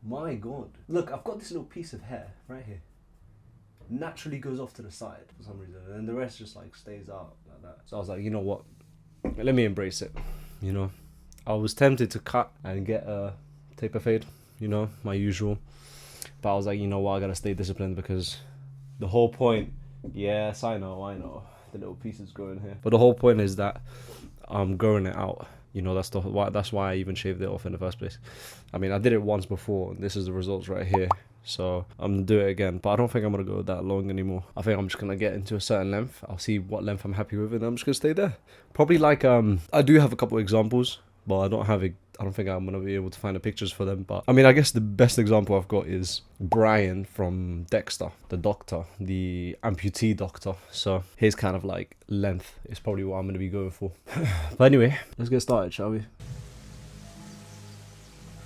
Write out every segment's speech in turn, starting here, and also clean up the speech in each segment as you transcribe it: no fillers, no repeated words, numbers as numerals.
My God. Look, I've got this little piece of hair right here. Naturally goes off to the side for some reason, and the rest just like stays out like that. So I was like, you know what? Let me embrace it. You know, I was tempted to cut and get a taper fade, you know, my usual. But I was like, you know what? I gotta stay disciplined because the whole point, yes, I know, the little pieces growing here. But the whole point is that I'm growing it out. You know, that's why I even shaved it off in the first place. I mean, I did it once before, and this is the results right here. So I'm gonna do it again, but I don't think I'm gonna go that long anymore. I think I'm just gonna get into a certain length. I'll see what length I'm happy with, and I'm just gonna stay there. Probably like I do have a couple examples, but I don't think I'm gonna be able to find the pictures for them. But I mean, I guess the best example I've got is Brian from Dexter, the doctor, the amputee doctor. So his kind of like length is probably what I'm gonna be going for. But anyway, let's get started, shall we?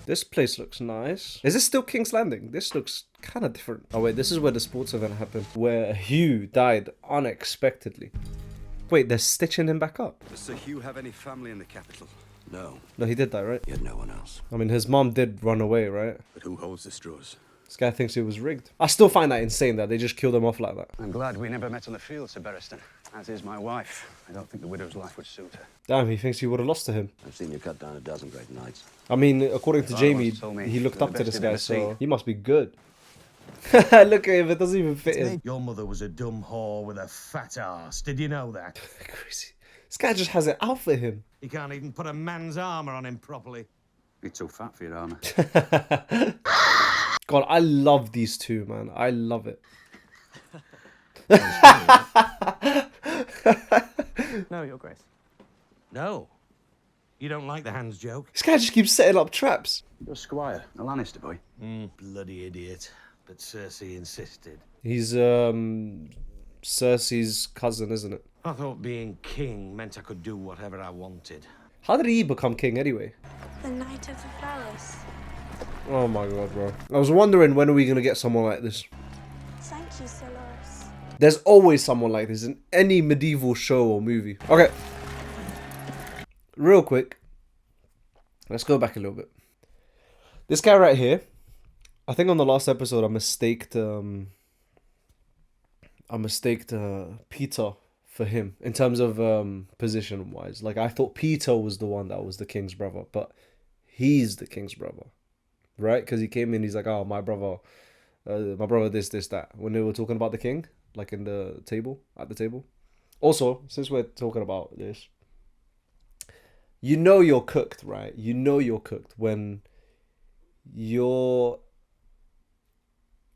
This place looks nice. Is this still King's Landing? This looks kind of different. Oh wait, this is where the sports event happened, where Hugh died unexpectedly. Wait, they're stitching him back up. Does Sir Hugh have any family in the capital? No. No, he did die, right? He had no one else. I mean, his mom did run away, right? But who holds the straws? This guy thinks it was rigged. I still find that insane that they just killed him off like that. I'm glad we never met on the field, Sir Bereston. As is my wife. I don't think the widow's life would suit her. Damn, he thinks he would have lost to him. I've seen you cut down a dozen great knights. I mean, according to Father Jamie, once told me he looked you're up the to best this he'd guy, ever so seen. he must be good. Look at him, it doesn't even fit him. Your mother was a dumb whore with a fat arse. Did you know that? Crazy. This guy just has it out for him. He can't even put a man's armour on him properly. You're too fat for your armour. God, I love these two, man. I love it. No, Your Grace. No. You don't like the hands joke? This guy just keeps setting up traps. You're a squire, a Lannister boy. Bloody idiot. But Cersei insisted. He's Cersei's cousin, isn't it? I thought being king meant I could do whatever I wanted. How did he become king anyway? The Knight of the Flowers. Oh my God, bro. I was wondering, when are we gonna get someone like this? Thank you, Sir Loris. There's always someone like this in any medieval show or movie. Okay. Real quick. Let's go back a little bit. This guy right here. I think on the last episode I mistaked Peter for him in terms of position wise. Like, I thought Peter was the one that was the king's brother, but he's the king's brother, right? Because he came in, he's like, oh, my brother this, that, when they were talking about the king, like in the table, at the table. Also, since we're talking about this, you know you're cooked, right? You know you're cooked when you're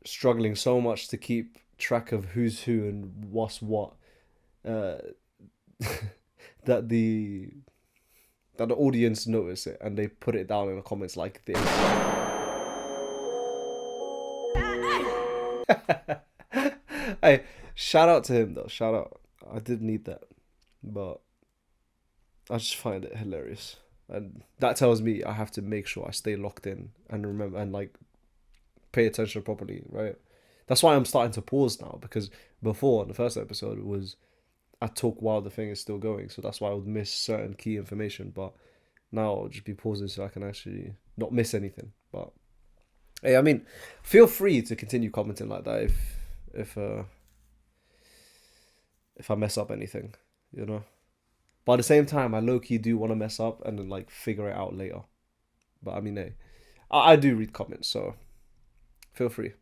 struggling so much to keep track of who's who and what's what, that the audience notice it and they put it down in the comments like this. Hey, shout out to him though. Shout out. I did need that, but I just find it hilarious, and that tells me I have to make sure I stay locked in and remember and like pay attention properly, right? That's why I'm starting to pause now, because before, in the first episode, it was I talk while the thing is still going, so that's why I would miss certain key information. But now I'll just be pausing so I can actually not miss anything. But hey, I mean, feel free to continue commenting like that if I mess up anything, you know. But at the same time, I low-key do want to mess up and then like figure it out later. But I mean, hey, I do read comments, so feel free.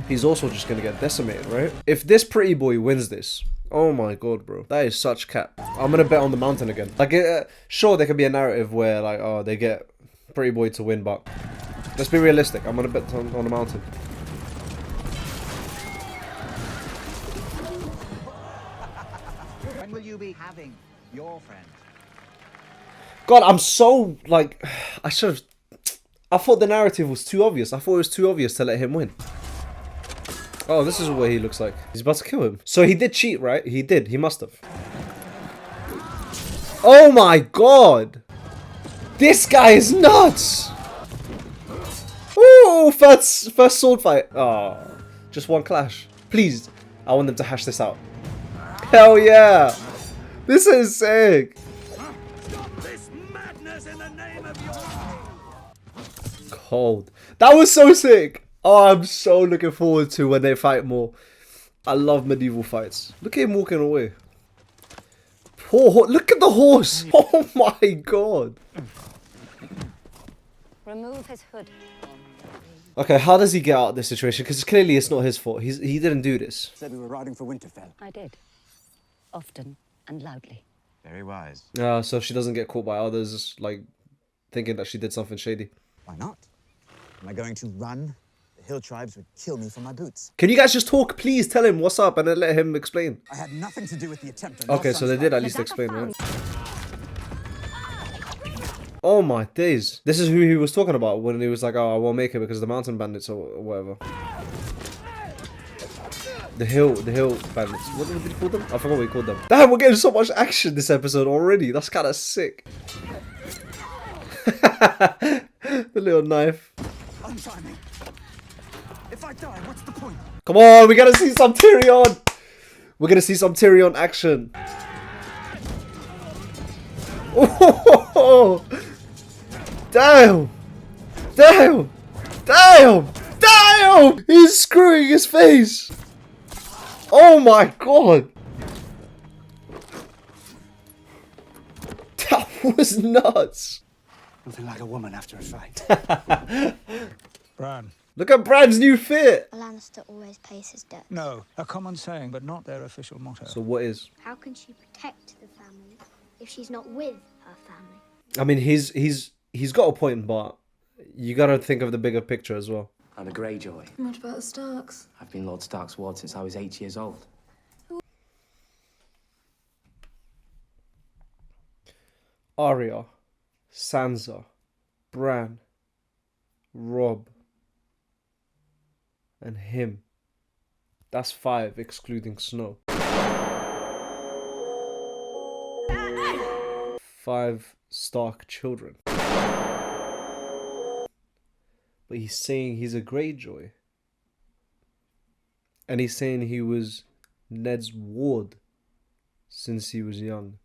He's also just going to get decimated, right? If this pretty boy wins this, oh my God, bro. That is such cap. I'm going to bet on the mountain again. Like, sure, there could be a narrative where, like, oh, they get pretty boy to win, but let's be realistic. I'm going to bet on the mountain. When will you be having your friend? God, I'm so, like, I thought the narrative was too obvious. I thought it was too obvious to let him win. Oh, this is what he looks like. He's about to kill him. So he did cheat, right? He did. He must have. Oh my God. This guy is nuts. Ooh, first sword fight. Oh, just one clash. Please, I want them to hash this out. Hell yeah. This is sick. Stop this madness in the name of your... cold. That was so sick. Oh, I'm so looking forward to when they fight more. I love medieval fights. Look at him walking away. Poor look at the horse. Oh my god. Remove his hood. Okay, how does he get out of this situation? Because clearly it's not his fault. He didn't do this. Said we were riding for Winterfell. I did. Often and loudly. Very wise. So she doesn't get caught by others, like, thinking that she did something shady. Why not? Am I going to run? The hill tribes would kill me for my boots. Can you guys just talk? Please tell him what's up and then let him explain. I had nothing to do with the attempt on your Okay, so son's they did life. at least explain, right? Oh my days. This is who he was talking about when he was like, oh, I won't make it because of the mountain bandits or whatever. The hill bandits. What did he call them? I forgot what he called them. Damn, we're getting so much action this episode already. That's kind of sick. The little knife. Untie me. If I die, what's the point? Come on, we gotta see some Tyrion. We're gonna see some Tyrion action. Oh, damn, damn, damn, damn! He's screwing his face. Oh my god, that was nuts. Nothing like a woman after a fight. Bran. Look at Bran's new fit. A Lannister always pays his debts. No, a common saying, but not their official motto. So what is? How can she protect the family if she's not with her family? I mean, he's got a point, but you gotta think of the bigger picture as well. I'm a Greyjoy. What about the Starks? I've been Lord Stark's ward since I was 8 years old. Arya, Sansa, Bran, Robb, and him. That's 5, excluding Snow. 5 Stark children. But he's saying he's a Greyjoy. And he's saying he was Ned's ward since he was young.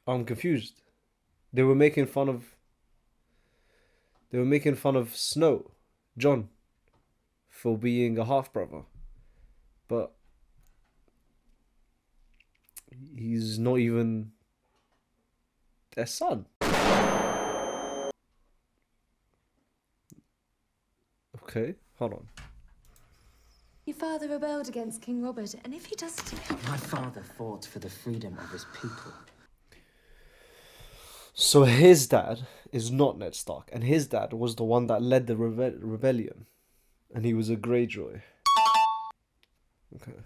I'm confused. They were making fun of Snow, Jon, for being a half brother. But he's not even their son. Okay, hold on. Your father rebelled against King Robert, and if he does it again... My father fought for the freedom of his people. So his dad is not Ned Stark, and his dad was the one that led the rebellion, and he was a Greyjoy. Okay.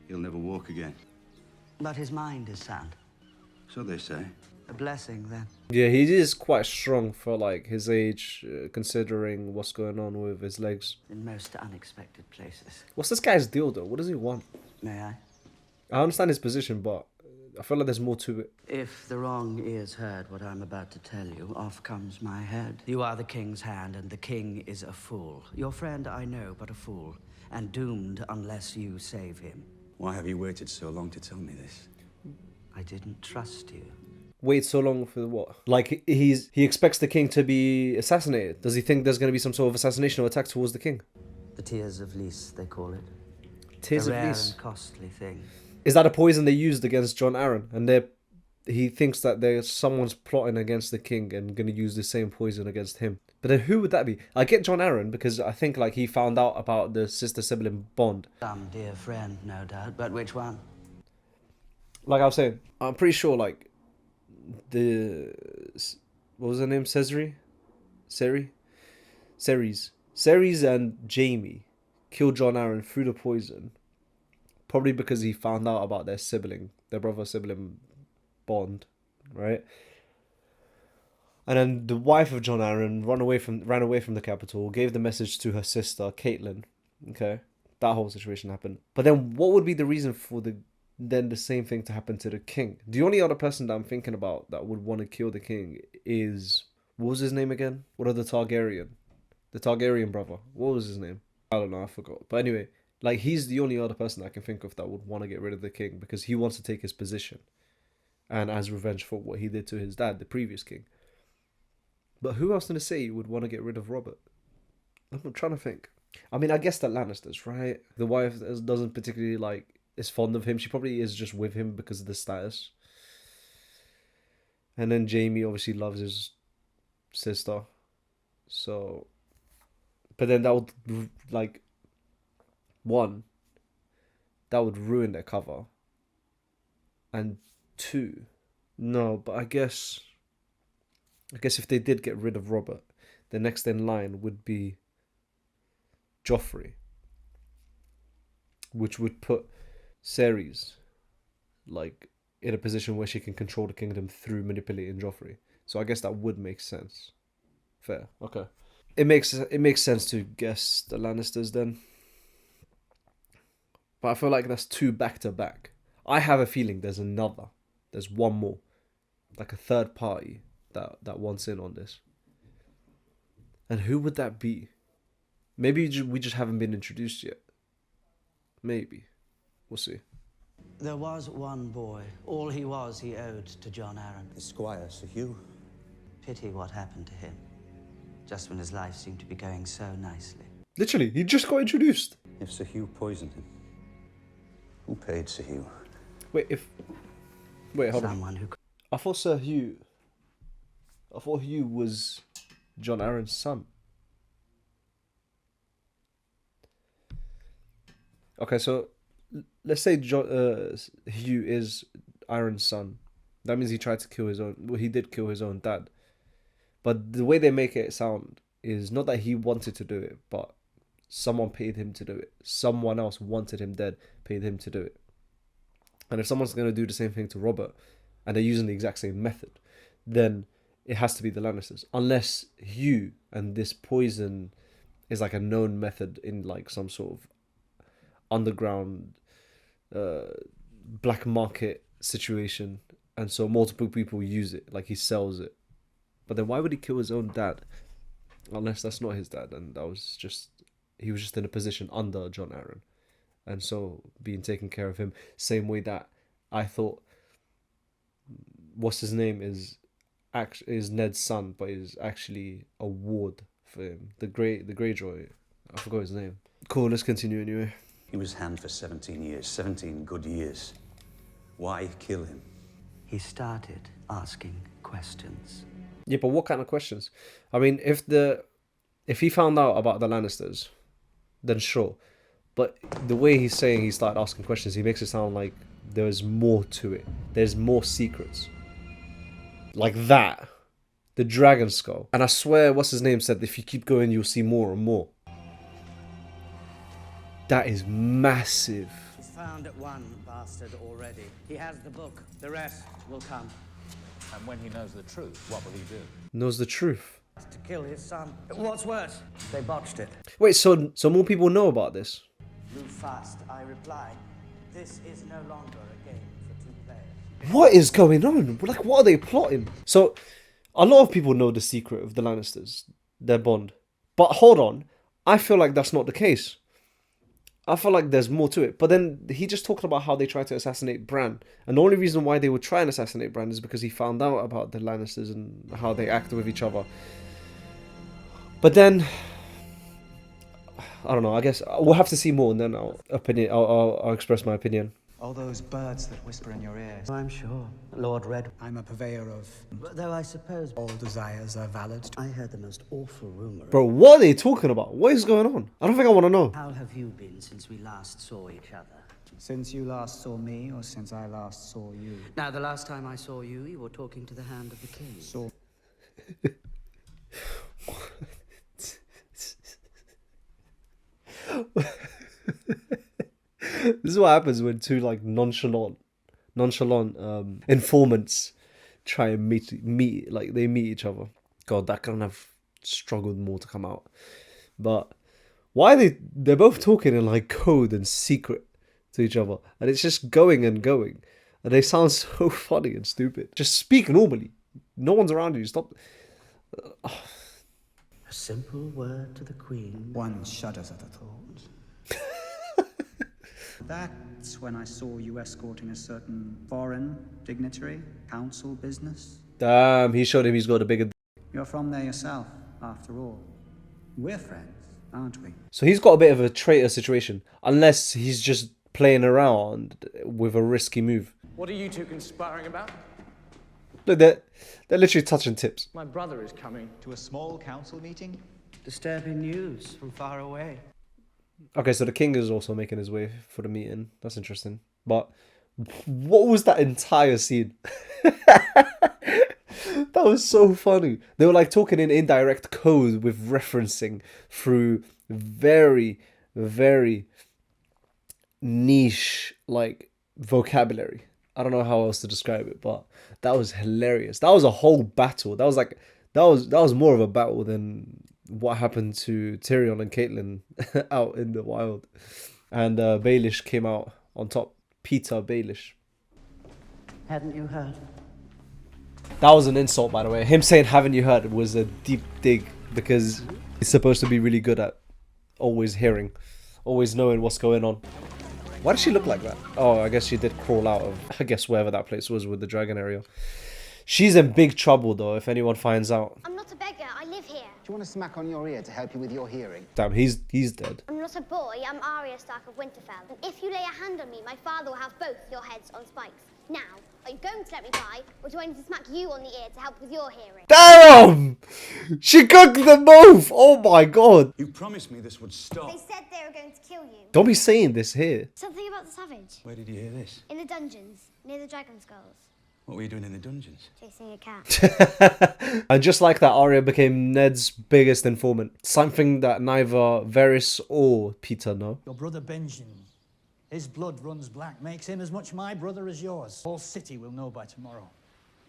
He'll never walk again. But his mind is sound. So they say. A blessing, then. Yeah, he is quite strong for like his age, considering what's going on with his legs. In most unexpected places. What's this guy's deal though? What does he want? May I? I understand his position, but I feel like there's more to it. If the wrong ears heard what I'm about to tell you, off comes my head. You are the king's hand, and the king is a fool. Your friend I know, but a fool, and doomed unless you save him. Why have you waited so long to tell me this? I didn't trust you. Wait so long for what? Like he expects the king to be assassinated. Does he think there's going to be some sort of assassination or attack towards the king? The tears of Lys, they call it. Tears a of rare Lys. and costly thing. Is that a poison they used against Jon Arryn? And he thinks that there's someone's plotting against the king and going to use the same poison against him. But then who would that be? I get Jon Arryn because I think like he found out about the sister-sibling bond. Some dear friend, no doubt, but which one? Like I was saying, I'm pretty sure like what was her name? Ceres and JAIME killed Jon Arryn through the poison. Probably because he found out about their brother-sibling bond, right? And then the wife of Jon Arryn ran away from the capital, gave the message to her sister, Catelyn. Okay, that whole situation happened. But then what would be the reason for the same thing to happen to the king? The only other person that I'm thinking about that would want to kill the king is, what was his name again? What are the Targaryen brother? What was his name? I don't know, I forgot. But anyway, like he's the only other person I can think of that would want to get rid of the king because he wants to take his position. and as revenge for what he did to his dad, the previous king. But who else in the city would want to get rid of Robert? I'm trying to think. I mean, I guess the Lannisters, right? The wife doesn't particularly is fond of him. She probably is just with him because of the status. And then Jaime obviously loves his sister. So, but then that would, one, that would ruin their cover. And two, no, but I guess if they did get rid of Robert, the next in line would be Joffrey, which would put Ceres in a position where she can control the kingdom through manipulating Joffrey. So I guess that would make sense. Fair, okay. It makes sense to guess the Lannisters then. But I feel like that's 2 back to back. I have a feeling there's one more, like a third party that wants in on this. And who would that be? Maybe we just haven't been introduced yet. Maybe. We'll see. There was one boy. All he was, he owed to John Arryn. The squire, Sir Hugh. Pity what happened to him. Just when his life seemed to be going so nicely. Literally, he just got introduced. If Sir Hugh poisoned him, who paid Sir Hugh? Wait, hold on. Someone who... I thought Hugh was John Arryn's son. Okay, so let's say Hugh is Arryn's son. That means he tried to kill his own... Well, he did kill his own dad. But the way they make it sound is not that he wanted to do it, but someone paid him to do it. Someone else wanted him dead, paid him to do it. And if someone's going to do the same thing to Robert, and they're using the exact same method, then it has to be the Lannisters. Unless Hugh and this poison is a known method in some sort of underground black market situation, and so multiple people use it, he sells it. But then why would he kill his own dad? Unless that's not his dad, and he was just in a position under John Arryn, and so being taken care of him, same way that I thought what's his name is Ned's son, but is actually a ward for him. The Greyjoy, I forgot his name. Cool, let's continue anyway. He was hand for 17 years, 17 good years. Why kill him? He started asking questions. Yeah, but what kind of questions? I mean, if he found out about the Lannisters, then sure. But the way he's saying he started asking questions, he makes it sound like there's more to it. There's more secrets. Like that. The dragon skull. And I swear, what's his name said, if you keep going, you'll see more and more. That is massive. He's found one bastard already. He has the book. The rest will come. And when he knows the truth, what will he do? Knows the truth. To kill his son. What's worse, they botched it. Wait, so more people know about this? Move fast, I reply. This is no longer a game for 2 players. What is going on? What are they plotting? So, a lot of people know the secret of the Lannisters, their bond. But hold on, I feel like that's not the case. I feel like there's more to it. But then he just talked about how they tried to assassinate Bran. And the only reason why they would try and assassinate Bran is because he found out about the Lannisters and how they act with each other. But then, I don't know, I guess we'll have to see more and then I'll express my opinion. All those birds that whisper in your ears. I'm sure. Lord Red. I'm a purveyor of... Though I suppose all desires are valid. I heard the most awful rumor. Bro, what are they talking about? What is going on? I don't think I want to know. How have you been since we last saw each other? Since you last saw me, or since I last saw you? Now, the last time I saw you, you were talking to the Hand of the King. So... This is what happens when two nonchalant informants try and meet they meet each other. God, that couldn't have struggled more to come out. But why they're both talking in code and secret to each other, and it's just going and going, and they sound so funny and stupid. Just speak normally. No one's around you. Stop. A simple word to the Queen. One shudders at the thought. That's when I saw you escorting a certain foreign dignitary, council business. Damn, he showed him he's got a bigger. You're from there yourself, after all. We're friends, aren't we? So he's got a bit of a traitor situation, unless he's just playing around with a risky move. What are you two conspiring about? Look, they're literally touching tips. My brother is coming. To a small council meeting? Disturbing news from far away. Okay, so the king is also making his way for the meeting. That's interesting. But what was that entire scene? That was so funny. They were like talking in indirect code with referencing through very, very niche like vocabulary. I don't know how else to describe it, but that was hilarious. That was a whole battle. That was more of a battle than what happened to Tyrion and Caitlyn out in the wild. And Baelish came out on top. Peter Baelish. Hadn't you heard? That was an insult, by the way. Him saying "haven't you heard" was a deep dig, because he's supposed to be really good at always hearing, always knowing what's going on. Why does she look like that? Oh, I guess she did crawl out of, I guess, wherever that place was with the dragon area. She's in big trouble, though, if anyone finds out. I'm not a beggar, I live here. Do you want a smack on your ear to help you with your hearing? Damn, he's dead. I'm not a boy, I'm Arya Stark of Winterfell. And if you lay a hand on me, my father will have both your heads on spikes. Now, are you going to let me by, or do I need to smack you on the ear to help with your hearing? Damn! She cooked them both! Oh my god! You promised me this would stop. They said they were going to kill you. Don't be saying this here. Something about the savage. Where did you hear this? In the dungeons, near the dragon skulls. What were you doing in the dungeons? Chasing a cat. And just like that, Arya became Ned's biggest informant. Something that neither Varys or Peter know. Your brother Benjen, his blood runs black, makes him as much my brother as yours. Whole city will know by tomorrow.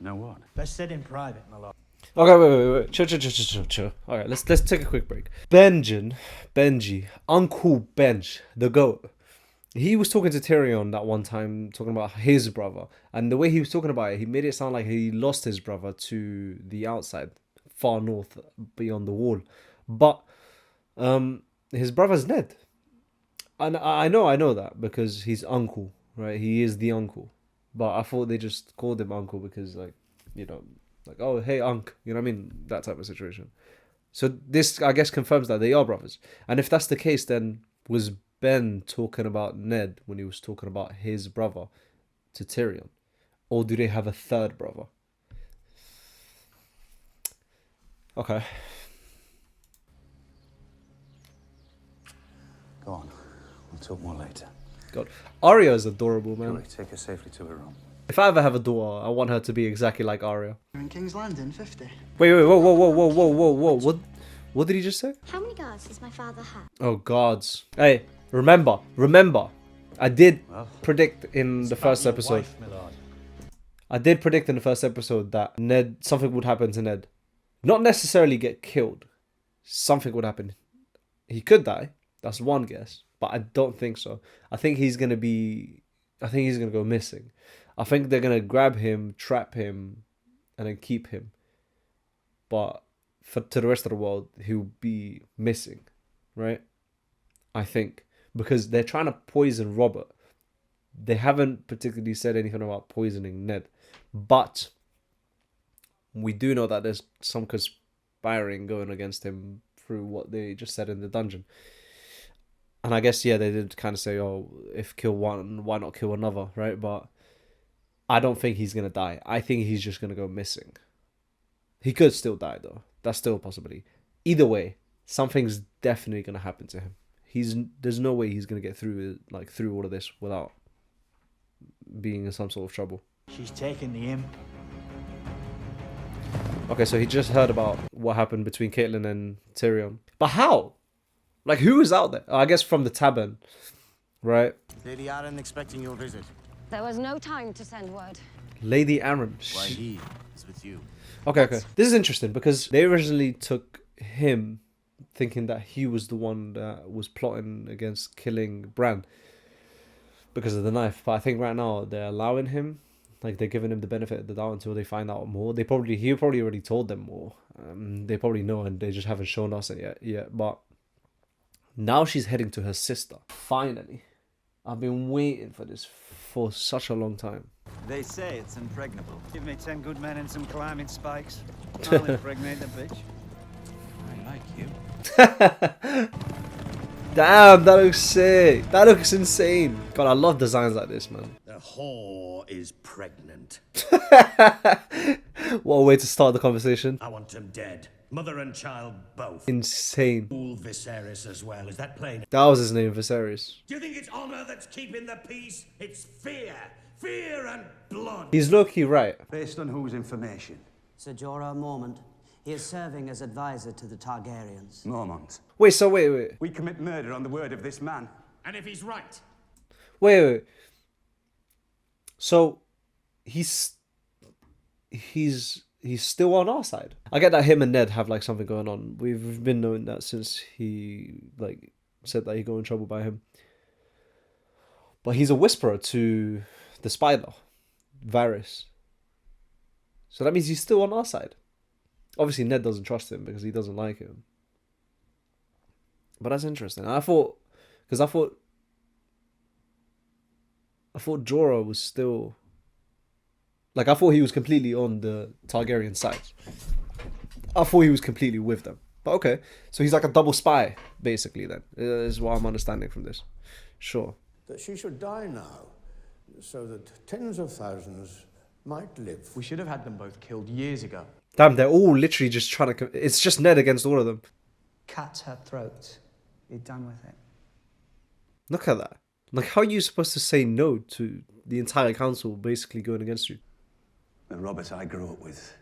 Know what? Best said in private, my lord. Okay, wait. Chill. Alright, let's take a quick break. Benji, Uncle Benj, the goat. He was talking to Tyrion that one time, talking about his brother. And the way he was talking about it, he made it sound like he lost his brother to the outside, far north, beyond the wall. But his brother's Ned. And I know that because he's uncle, right? He is the uncle. But I thought they just called him uncle because, like, you know, like, oh, hey, unc. You know what I mean? That type of situation. So this, I guess, confirms that they are brothers. And if that's the case, then was Ben talking about Ned when he was talking about his brother to Tyrion? Or do they have a third brother? Okay. Go on. We'll talk more later. God. Arya is adorable, man. Joy, take her safely to her room. If I ever have a daughter, I want her to be exactly like Arya. You're in King's Landing, 50. Wait, whoa. What did he just say? How many guards does my father have? Oh, gods. Hey, remember. I did predict in the first episode. I did predict in the first episode that Ned, something would happen to Ned. Not necessarily get killed. Something would happen. He could die. That's one guess. But I don't think so. I think he's going to go missing. I think they're going to grab him, trap him, and then keep him. But to the rest of the world, he'll be missing. Right? I think. Because they're trying to poison Robert. They haven't particularly said anything about poisoning Ned. But we do know that there's some conspiring going against him through what they just said in the dungeon. And I guess, yeah, they did kind of say, oh, if kill one, why not kill another, right? But I don't think he's going to die. I think he's just going to go missing. He could still die, though. That's still a possibility. Either way, something's definitely going to happen to him. There's no way he's going to get through all of this without being in some sort of trouble. She's taking the imp. Okay, so he just heard about what happened between Caitlyn and Tyrion. But how? Like, who was out there? I guess from the tavern, right? Lady Aaron expecting your visit. There was no time to send word. Lady Aaron. Why he is with you. Okay. This is interesting because they originally took him thinking that he was the one that was plotting against killing Bran because of the knife. But I think right now they're allowing him, like they're giving him the benefit of the doubt until they find out more. He probably already told them more. They probably know and they just haven't shown us it yet. But now she's heading to her sister. Finally. I've been waiting for this for such a long time. They say it's impregnable. Give me 10 good men and some climbing spikes. I'll impregnate the bitch. I like you. Damn, that looks sick. That looks insane. God, I love designs like this, man. The whore is pregnant. What a way to start the conversation. I want him dead. Mother and child both. Insane. Fool Viserys as well. Is that plain? That was his name, Viserys. Do you think it's honor that's keeping the peace? It's fear. Fear and blood. He's low-key right. Based on whose information? Sir Jorah Mormont. He is serving as advisor to the Targaryens. Mormont. Wait. We commit murder on the word of this man. And if he's right? Wait. So, he's still on our side. I get that him and Ned have like something going on. We've been knowing that since he like said that he got in trouble by him. But he's a whisperer to the spider, Varys. So that means he's still on our side. Obviously, Ned doesn't trust him because he doesn't like him. But that's interesting. I thought Jorah was still... Like, I thought he was completely on the Targaryen side. I thought he was completely with them. But okay. So he's like a double spy, basically, then. Is what I'm understanding from this. Sure. That she should die now, so that tens of thousands might live. We should have had them both killed years ago. Damn, they're all literally just trying to... It's just Ned against all of them. Cut her throat. Be done with it. Look at that. Like, how are you supposed to say no to the entire council basically going against you? The Robert I grew up with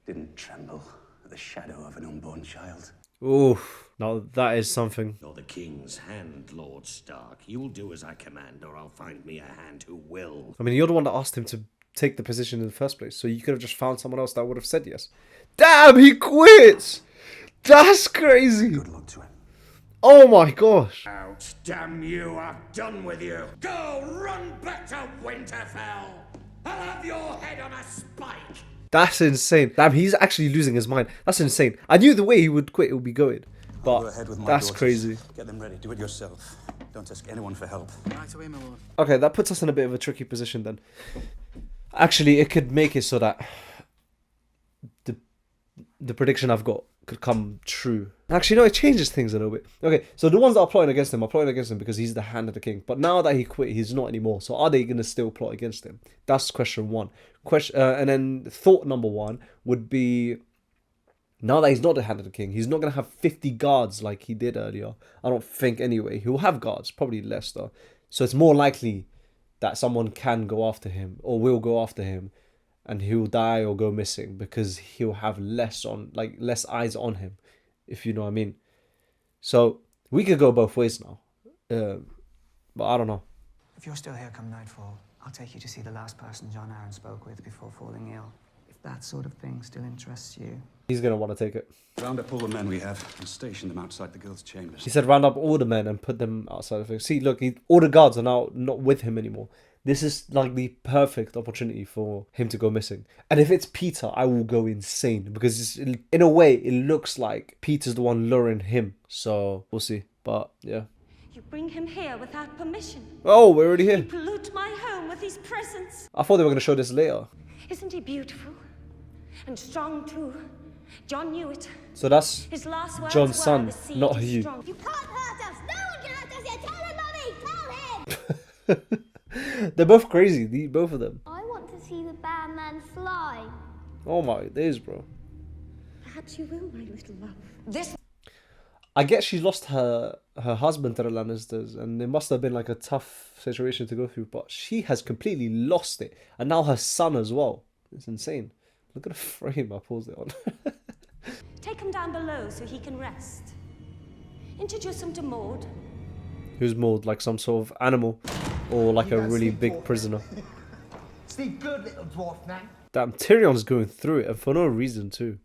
didn't tremble at the shadow of an unborn child. Oof. Now that is something. You're the king's hand, Lord Stark. You'll do as I command, or I'll find me a hand who will. I mean, you're the one that asked him to take the position in the first place, so you could have just found someone else that would have said yes. Damn, he quits! That's crazy. Good luck to him. Oh my gosh. Out, damn you, I've done with you. Go, run back to Winterfell. I'll have your head on a spike. That's insane. Damn, he's actually losing his mind. That's insane. I knew the way he would quit, it would be going. But Go ahead with my that's daughters. crazy. Get them ready. Do it yourself. Don't ask anyone for help. Right away, my lord. Okay, that puts us in a bit of a tricky position then. Actually, it could make it so that the prediction I've got could come true. Actually, no, it changes things a little bit. Okay, so the ones that are plotting against him are plotting against him because he's the hand of the king. But now that he quit, he's not anymore. So are they going to still plot against him? That's question one. And then thought number one would be, now that he's not the hand of the king, he's not going to have 50 guards like he did earlier. I don't think anyway. He'll have guards, probably less though. So it's more likely that someone can go after him or will go after him and he'll die or go missing because he'll have less eyes on him, if you know what I mean. So we could go both ways now. But I don't know. If you're still here come nightfall, I'll take you to see the last person John Aaron spoke with before falling ill. If that sort of thing still interests you. He's going to want to take it. Round up all the men we have and station them outside the girls' chambers. He said round up all the men and put them outside of things. See, look, all the guards are now not with him anymore. This is like the perfect opportunity for him to go missing. And if it's Peter, I will go insane. Because in a way, it looks like Peter's the one luring him. So, we'll see. But, yeah. You bring him here without permission. Oh, we're already here. You pollute my home with his presence. I thought they were going to show this later. Isn't he beautiful? And strong too. John knew it. So that's his last words John's son, were, "The not seed is you. strong." You can't hurt us! No one can hurt us here! Tell him, Mummy! Tell him! They're both crazy, both of them. I want to see the bad man fly. Oh my days, bro. Perhaps you will, my little love. This. I guess she lost her husband to the Lannisters, and it must have been like a tough situation to go through, but she has completely lost it. And now her son as well. It's insane. Look at the frame I paused it on. Take him down below so he can rest. Introduce him to Maud. Who's Maud? Like some sort of animal? Or like a really big prisoner? Sleep good, little dwarf man. Damn, Tyrion's going through it, and for no reason too.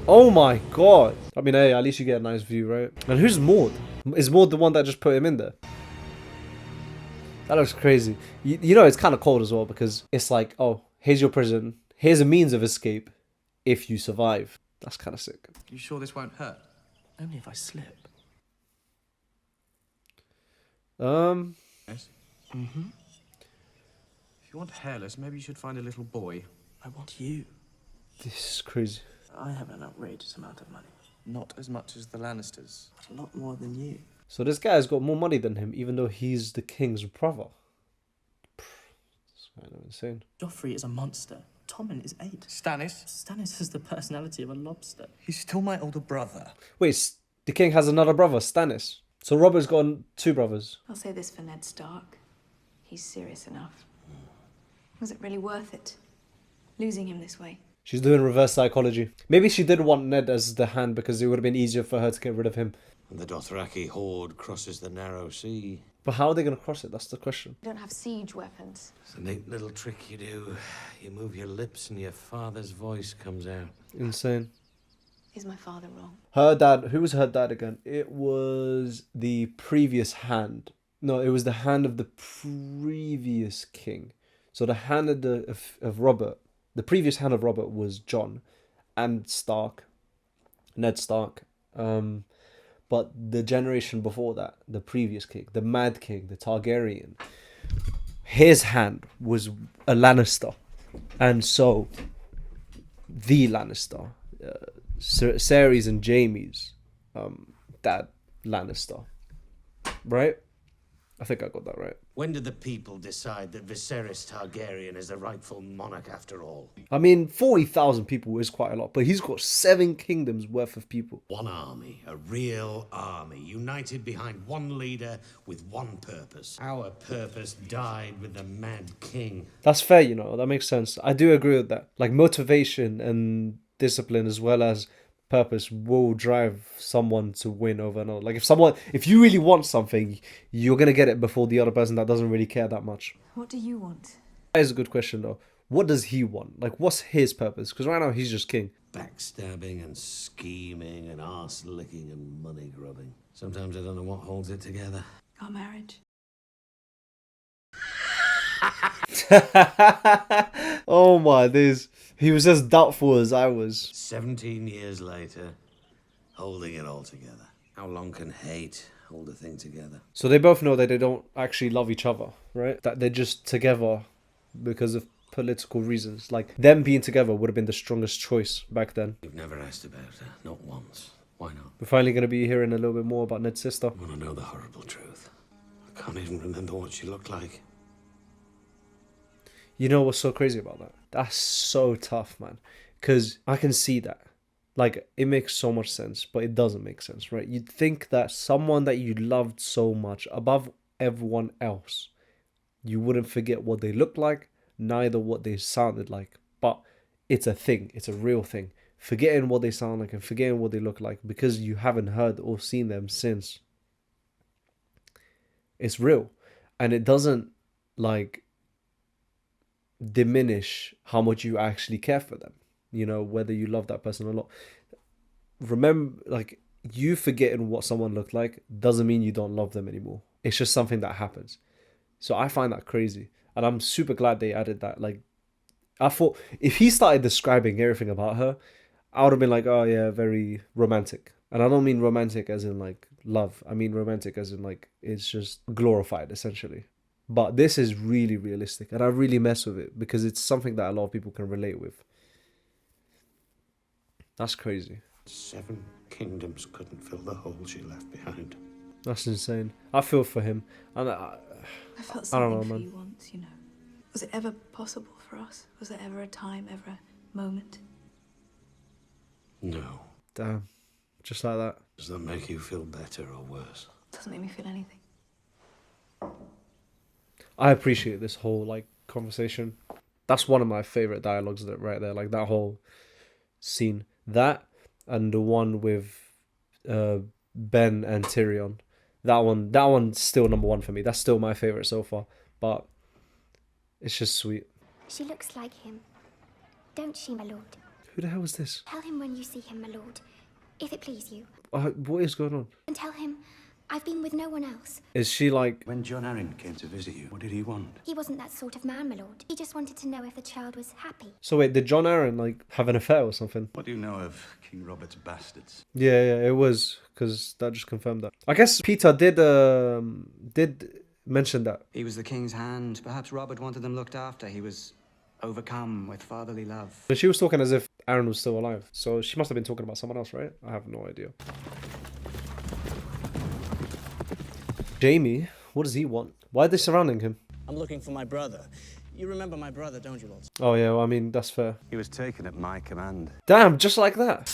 Oh my god! I mean, hey, at least you get a nice view, right? And who's Maud? Is Maud the one that just put him in there? That looks crazy. You know, it's kind of cold as well because it's like, oh, here's your prison. Here's a means of escape if you survive. That's kind of sick. You sure this won't hurt? Only if I slip. Yes? Mm-hmm. If you want hairless, maybe you should find a little boy. I want you. This is crazy. I have an outrageous amount of money. Not as much as the Lannisters. But a lot more than you. So this guy's got more money than him, even though he's the king's brother. That's kind of insane. Joffrey is a monster. Tommen is 8. Stannis has the personality of a lobster. He's still my older brother. Wait, the king has another brother, Stannis. So Robert's got 2 brothers. I'll say this for Ned Stark. He's serious enough. Was it really worth it? Losing him this way? She's doing reverse psychology. Maybe she did want Ned as the hand because it would have been easier for her to get rid of him. And the Dothraki horde crosses the narrow sea. But how are they going to cross it? That's the question. We don't have siege weapons. It's a neat little trick you do. You move your lips and your father's voice comes out. Insane. Is my father wrong? Her dad, who was her dad again? It was the previous hand. No, it was the hand of the previous king. So the hand of Robert, the previous hand of Robert was Jon and Stark, Ned Stark. But the generation before that, the previous king, the Mad King, the Targaryen, his hand was a Lannister. And so, the Lannister, Ceres and Jaime's dad, Lannister. Right? I think I got that right. When did the people decide that Viserys Targaryen is the rightful monarch after all? I mean, 40,000 people is quite a lot, but he's got 7 kingdoms worth of people. One army, a real army, united behind one leader with one purpose. Our purpose died with the Mad King. That's fair, you know, that makes sense. I do agree with that. Like, motivation and discipline as well as purpose will drive someone to win over another. Like, if you really want something, you're gonna get it before the other person that doesn't really care that much. What do you want? That is a good question though. What does he want? Like, what's his purpose? Because right now he's just king. Backstabbing and scheming and arse licking and money grubbing. Sometimes I don't know what holds it together. Our marriage. Oh my days. He was as doubtful as I was. 17 years later, holding it all together. How long can hate hold a thing together? So they both know that they don't actually love each other, right? That they're just together because of political reasons. Like, them being together would have been the strongest choice back then. You've never asked about her, not once. Why not? We're finally going to be hearing a little bit more about Ned's sister. I want to know the horrible truth. I can't even remember what she looked like. You know what's so crazy about that? That's so tough, man. Because I can see that. Like, it makes so much sense, but it doesn't make sense, right? You'd think that someone that you loved so much, above everyone else, you wouldn't forget what they looked like, neither what they sounded like. But it's a thing. It's a real thing. Forgetting what they sound like and forgetting what they look like because you haven't heard or seen them since. It's real. And it doesn't, like, diminish how much you actually care for them, you know, whether you love that person or not. Remember, like, you forgetting what someone looked like doesn't mean you don't love them anymore. It's just something that happens. So I find that crazy, and I'm super glad they added that. Like, I thought if he started describing everything about her, I would have been like, oh yeah, very romantic. And I don't mean romantic as in like love, I mean romantic as in like it's just glorified essentially. But this is really realistic, and I really mess with it because it's something that a lot of people can relate with. That's crazy. 7 kingdoms couldn't fill the hole she left behind. That's insane. I feel for him. And I felt I something don't know, for man. you once, you know. Was it ever possible for us? Was there ever a time, ever a moment? No. Damn. Just like that. Does that make you feel better or worse? Doesn't make me feel anything. I appreciate this whole like conversation. That's one of my favorite dialogues that right there, like that whole scene. That and the one with Ben and Tyrion. That one's still number 1 for me. That's still my favorite so far. But it's just sweet. She looks like him. Don't she, my lord? Who the hell is this? Tell him when you see him, my lord, if it please you. What is going on? And tell him I've been with no one else. Is she like... When John Arryn came to visit you, what did he want? He wasn't that sort of man, my lord. He just wanted to know if the child was happy. So wait, did John Arryn like have an affair or something? What do you know of King Robert's bastards? Yeah, it was, because that just confirmed that. I guess Peter did mention that. He was the king's hand. Perhaps Robert wanted them looked after. He was overcome with fatherly love. But she was talking as if Aaron was still alive. So she must have been talking about someone else, right? I have no idea. Jaime, what does he want? Why are they surrounding him? I'm looking for my brother. You remember my brother, don't you, Lord? Oh yeah, well, I mean, that's fair. He was taken at my command. Damn, just like that.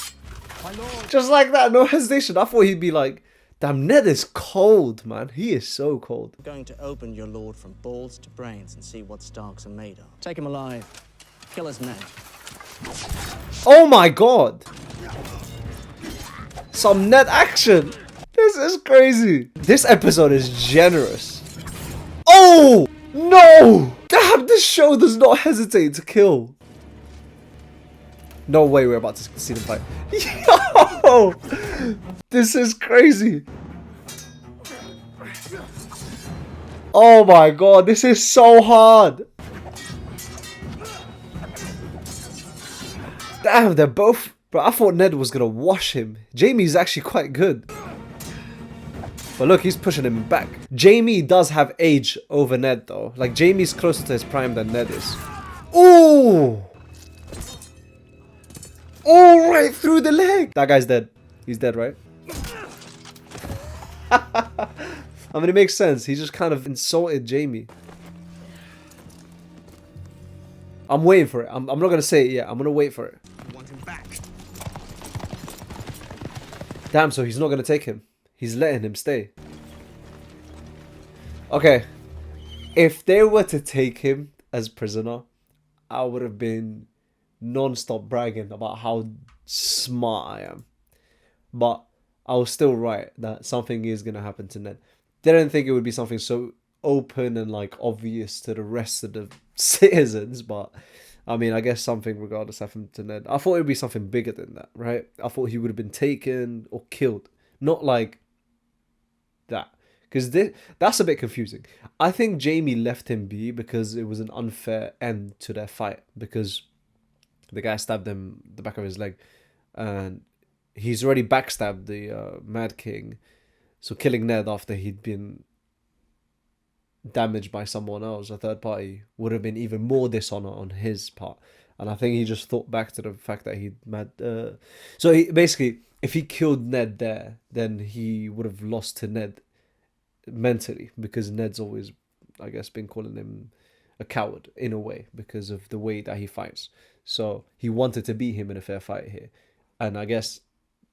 Just like that, no hesitation. I thought he'd be like, damn, Ned is cold, man. He is so cold. I'm going to open your lord from balls to brains and see what Starks are made of. Take him alive. Kill his men. Oh my god. Some Ned action. This is crazy. This episode is generous. Oh, no. Damn, this show does not hesitate to kill. No way we're about to see them fight. Yo, this is crazy. Oh my god, this is so hard. Damn, they're both... Bro, I thought Ned was gonna wash him. Jaime's actually quite good. But look, he's pushing him back. Jaime does have age over Ned though. Like, Jaime's closer to his prime than Ned is. Ooh! Oh, right through the leg! That guy's dead. He's dead, right? I mean, it makes sense. He just kind of insulted Jaime. I'm waiting for it. I'm not gonna say it yet. I'm gonna wait for it. I want him back. Damn, so he's not gonna take him. He's letting him stay. Okay. If they were to take him as prisoner, I would have been non-stop bragging about how smart I am. But I was still right that something is gonna happen to Ned. Didn't think it would be something so open and like obvious to the rest of the citizens, but I mean, I guess something regardless happened to Ned. I thought it would be something bigger than that, right? I thought he would have been taken or killed, not like that, because that's a bit confusing. I think Jaime left him be because it was an unfair end to their fight, because the guy stabbed him the back of his leg, and he's already backstabbed the Mad King, so killing Ned after he'd been damaged by someone else, a third party, would have been even more dishonor on his part. And I think he just thought back to the fact that he'd so he, basically, if he killed Ned there, then he would have lost to Ned mentally, because Ned's always, I guess, been calling him a coward in a way because of the way that he fights. So he wanted to beat him in a fair fight here. And I guess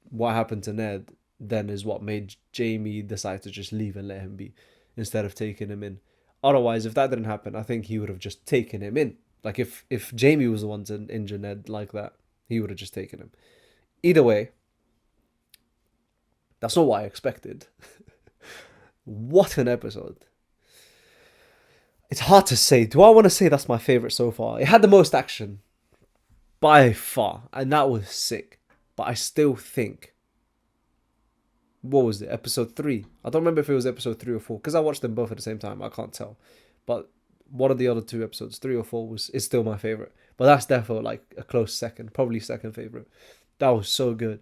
what happened to Ned then is what made Jaime decide to just leave and let him be, instead of taking him in. Otherwise, if that didn't happen, I think he would have just taken him in. Like, if Jaime was the one to injure Ned like that, he would have just taken him. Either way, that's not what I expected. What an episode. It's hard to say. Do I want to say that's my favourite so far? It had the most action, by far, and that was sick. But I still think... What was it? Episode 3? I don't remember if it was episode 3 or 4, because I watched them both at the same time. I can't tell. But one of the other two episodes, 3 or 4, is still my favourite. But that's definitely like a close second. Probably second favourite. That was so good.